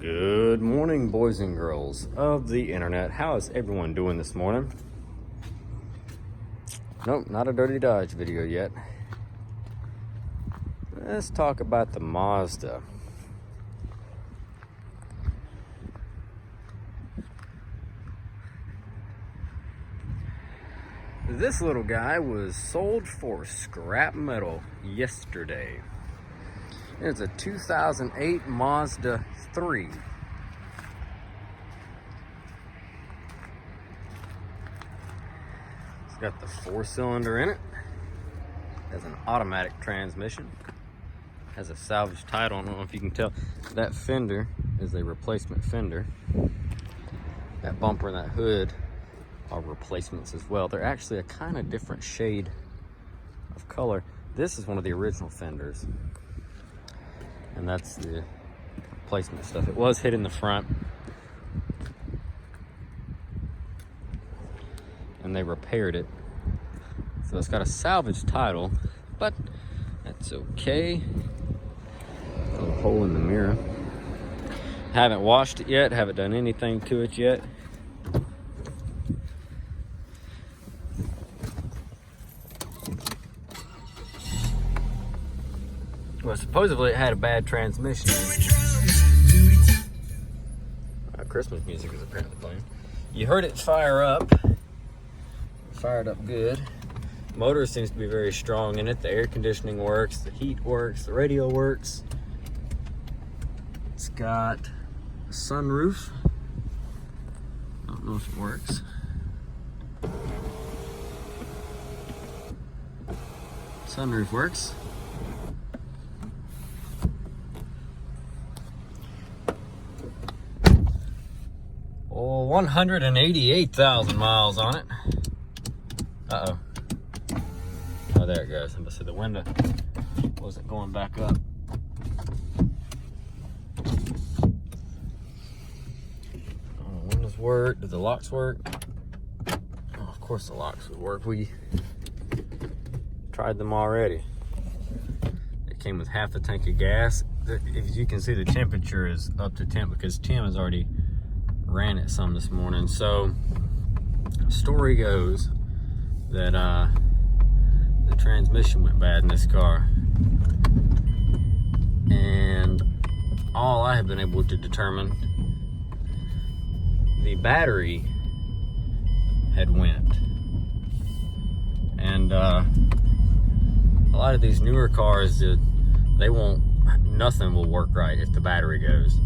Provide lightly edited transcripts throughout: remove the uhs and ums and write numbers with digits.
Good morning, boys and girls of the internet. How is everyone doing this morning? Nope, not a Dirty Dodge video yet. Let's talk about the Mazda. This little guy was sold for scrap metal yesterday. It's a 2008 Mazda 3. It's got the 4-cylinder in it. Has an automatic transmission. Has a salvage title. I don't know if you can tell. That fender is a replacement fender. That bumper and that hood are replacements as well. They're actually a kind of different shade of color. This is one of the original fenders. And that's the replacement stuff. It was hit in the front. And they repaired it. So it's got a salvage title, but that's okay. A little hole in the mirror. Haven't washed it yet, haven't done anything to it yet. Well, supposedly it had a bad transmission. Christmas music is apparently playing. You heard it fire up. Fired up good. Motor seems to be very strong in it. The air conditioning works, the heat works, the radio works. It's got a sunroof. I don't know if it works. Sunroof works. Oh, 188,000 miles on it. Uh-oh. Oh, there it goes. I see the window wasn't going back up. Oh, windows work. Do the locks work? Oh, of course the locks would work. We tried them already. It came with half a tank of gas. If you can see, the temperature is up to temp because Tim has already ran it some this morning. So story goes that the transmission went bad in this car, and all I have been able to determine, the battery had went. And a lot of these newer cars, they won't, nothing will work right if the battery goes.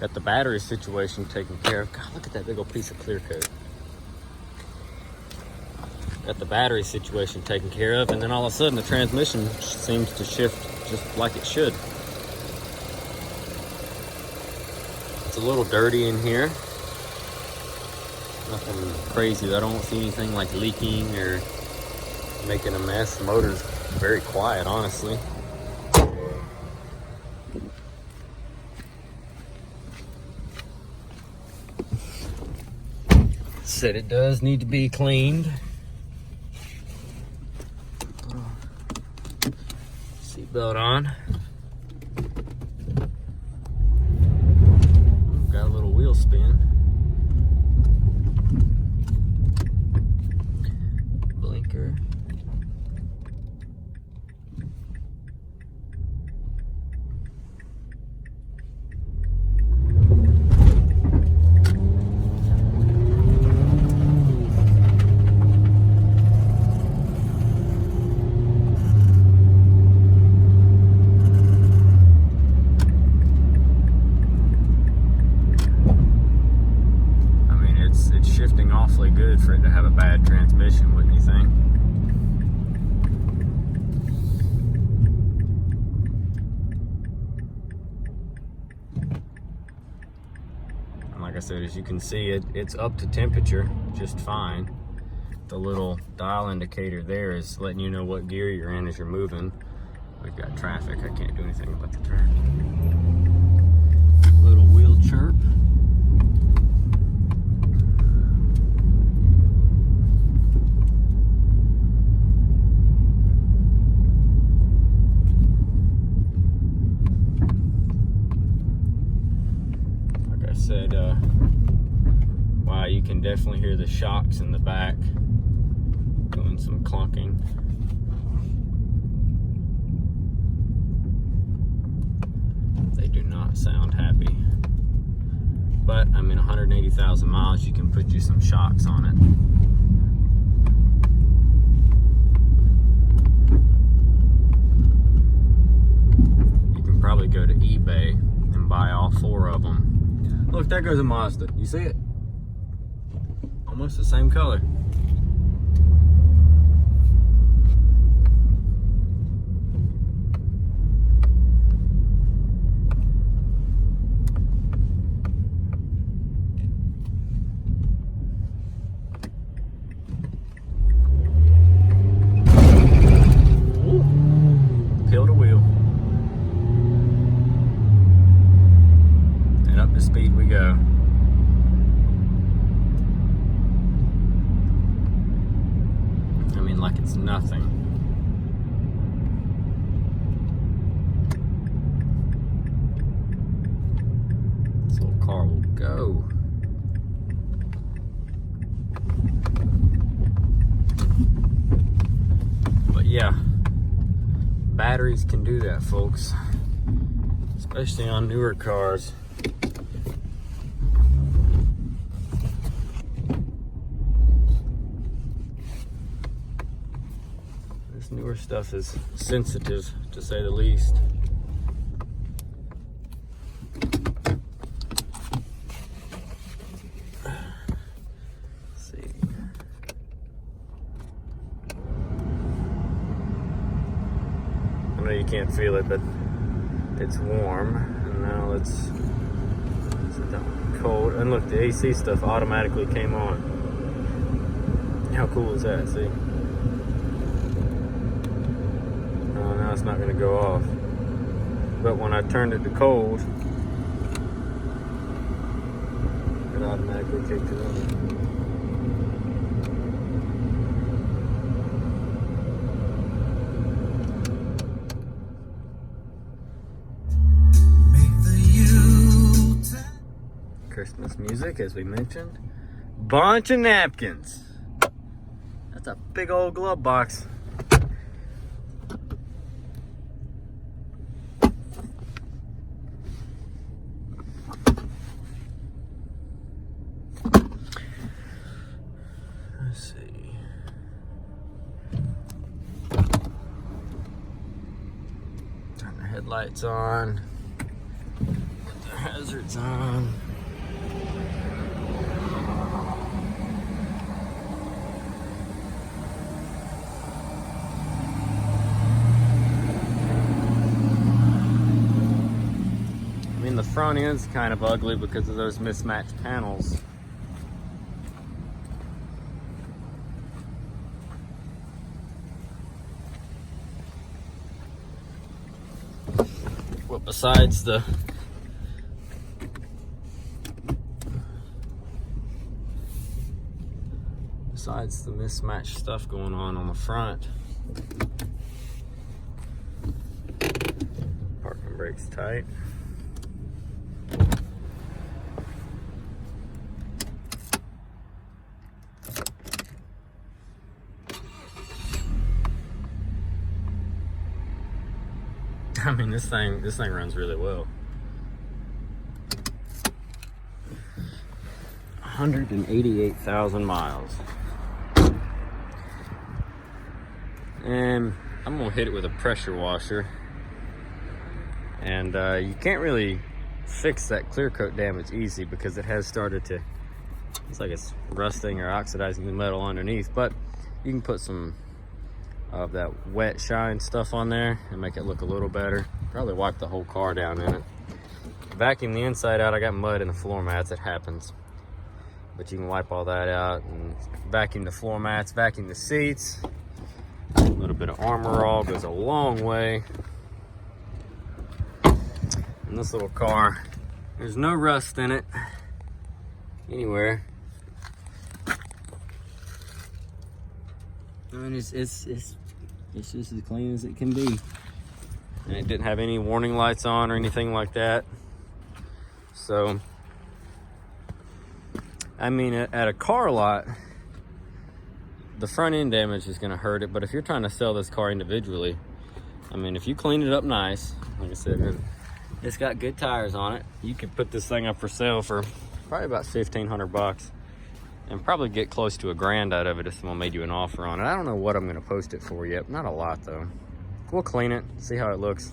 Got the battery situation taken care of. God, look at that big old piece of clear coat. Got the battery situation taken care of, and then all of a sudden the transmission seems to shift just like it should. It's a little dirty in here. Nothing crazy. I don't see anything like leaking or making a mess. The motor's very quiet, honestly. Said it does need to be cleaned. Seatbelt on. Got a little wheel spin. Blinker. Shifting awfully good for it to have a bad transmission, wouldn't you think? And like I said, as you can see, it's up to temperature just fine. The little dial indicator there is letting you know what gear you're in as you're moving. We've got traffic. I can't do anything about the traffic. Little wheel chirp. said, wow, you can definitely hear the shocks in the back doing some clunking. They do not sound happy. But I mean, 180,000 miles, you can put you some shocks on it. You can probably go to eBay and buy all 4 of them. Look, there goes a Mazda. You see it? Almost the same color. Killed a wheel. And up to speed we go. I mean, like it's nothing. This little car will go. But yeah, batteries can do that, folks, especially on newer cars. This newer stuff is sensitive, to say the least. Let's see. I know you can't feel it, but it's warm. And now let's set that one cold. And look, the AC stuff automatically came on. How cool is that? See? Oh, now it's not going to go off. But when I turned it to cold, it automatically kicked it on. Christmas music, as we mentioned. Bunch of napkins. That's a big old glove box. Let's see. Turn the headlights on. Put the hazards on. The front end's kind of ugly because of those mismatched panels. Well, besides the mismatched stuff going on the front, parking brake's tight. I mean, this thing runs really well. 188,000 miles. And I'm gonna hit it with a pressure washer. And you can't really fix that clear coat damage easy because it has started to, it's like it's rusting or oxidizing the metal underneath. But you can put some of that wet shine stuff on there and make it look a little better. Probably wipe the whole car down in it. Vacuum the inside out. I got mud in the floor mats. It happens. But you can wipe all that out and vacuum the floor mats, vacuum the seats. A little bit of Armor All goes a long way. And this little car, there's no rust in it anywhere. I mean, it's just as clean as it can be. And it didn't have any warning lights on or anything like that. So I mean, at a car lot, the front end damage is going to hurt it, but if you're trying to sell this car individually, I mean, if you clean it up nice, like I said, it's got good tires on it, you could put this thing up for sale for probably about 1,500 bucks and probably get close to $1,000 out of it if someone made you an offer on it. I don't know what I'm going to post it for yet. Not a lot, though. We'll clean it, see how it looks,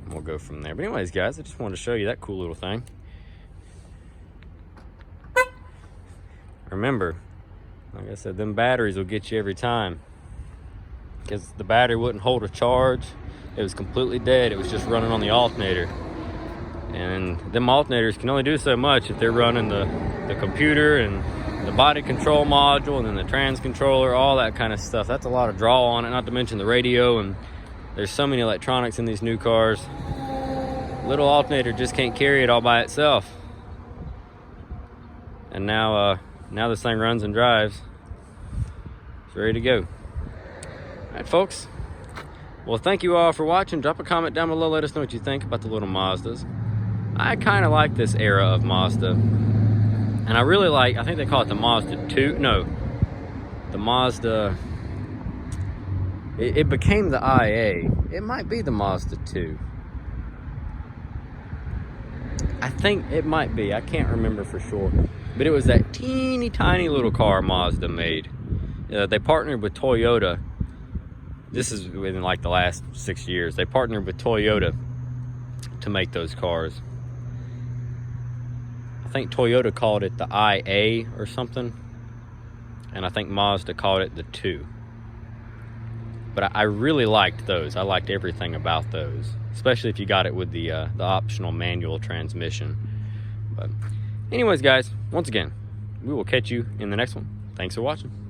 and we'll go from there. But anyways, guys, I just wanted to show you that cool little thing. Remember, like I said, them batteries will get you every time, because the battery wouldn't hold a charge. It was completely dead. It was just running on the alternator. And them alternators can only do so much if they're running the computer and the body control module and then the trans controller, all that kind of stuff. That's a lot of draw on it, not to mention the radio, and there's so many electronics in these new cars. Little alternator just can't carry it all by itself. And now this thing runs and drives. It's ready to go. All right, folks. Well, thank you all for watching. Drop a comment down below. Let us know what you think about the little Mazdas. I kind of like this era of Mazda. And I really like, I think they call it the Mazda 2. No, the Mazda, it became the IA. It might be the Mazda 2. I think it might be. I can't remember for sure. But it was that teeny tiny little car Mazda made. They partnered with Toyota. This is within like the last 6 years. They partnered with Toyota to make those cars. I think Toyota called it the IA or something. And I think Mazda called it the 2. But I really liked those. I liked everything about those. Especially if you got it with the optional manual transmission. But anyways, guys, once again, we will catch you in the next one. Thanks for watching.